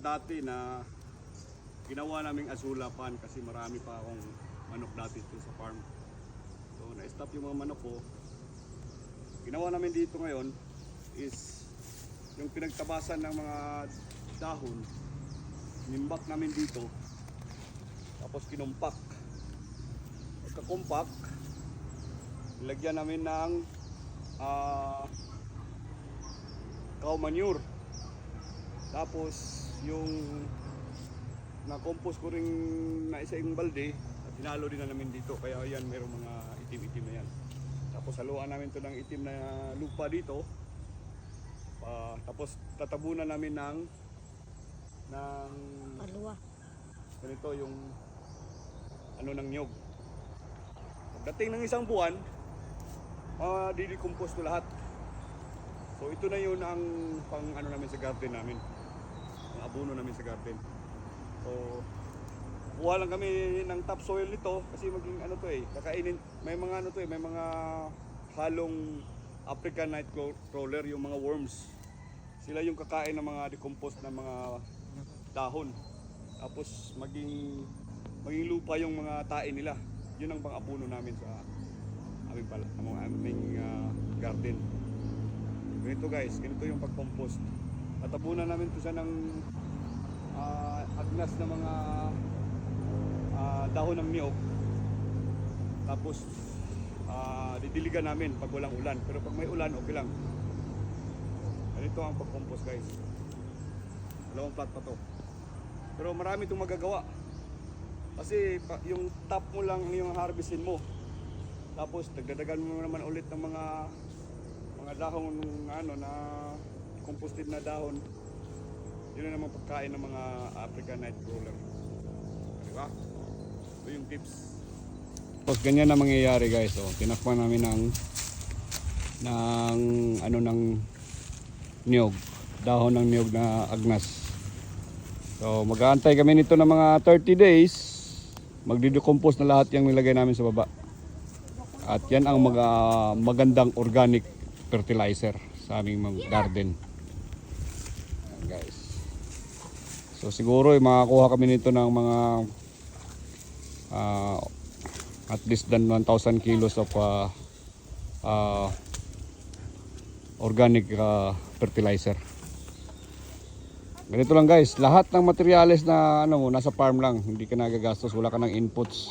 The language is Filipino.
Dati na ginawa naming asulapan kasi marami pa akong manok dati dito sa farm. So na-stop yung mga manok ko. Ginawa namin dito ngayon is yung pinagtabasan ng mga dahon, nimbak namin dito. Tapos kinumpak. Pagka-kumpak, nilagyan namin ng cow manure. Tapos yung na-compose ko rin na isa yung balde at hinalo din na namin dito, kaya yan merong mga itim-itim na yan. Tapos haluan namin to ng itim na lupa dito, tapos tatabunan namin ng Palwa. ganito yung ano ng nyog. Pagdating ng isang buwan, di-decompose to lahat. So ito na yun ang pang ano namin sa garden namin, ang abono namin sa garden. So kuha lang kami ng topsoil nito kasi maging ano to kakainin, may mga ano to may mga halong African nightcrawler, yung mga worms. Sila yung kakain ng mga decomposed na mga dahon. Tapos maging lupa yung mga tain nila. Yun ang pang-abono namin sa aming garden. Ganito guys, ganito yung pag-compost. Tatabunan namin to sa ng agnas na mga dahon ng niyog. Tapos didiligan namin pag walang ulan, pero pag may ulan okay lang. Ganito ang pag-compost guys. Dalawang plat pa to. Pero marami itong magagawa. Kasi yung top mo lang yung harvestin mo. Tapos dagdagan mo naman ulit ng mga dahon ano na composted na dahon. Yun na naman pagkain ng mga African nightcrawler. Diba? Ito yung tips. Tapos ganyan na mangyayari guys. Oh, tinakpan namin ng niyog. Dahon ng niyog na agnas. So mag-aantay kami nito ng mga 30 days. Magdi-decompose na lahat yung nilagay namin sa baba. At yan ang magandang organic fertilizer sa aming garden. Ayan guys. So siguro makakuha kami nito ng mga at least than 1,000 kilos of organic fertilizer. Ganito lang guys, lahat ng materyales na nasa farm lang, hindi ka nagagastos, wala ka ng inputs.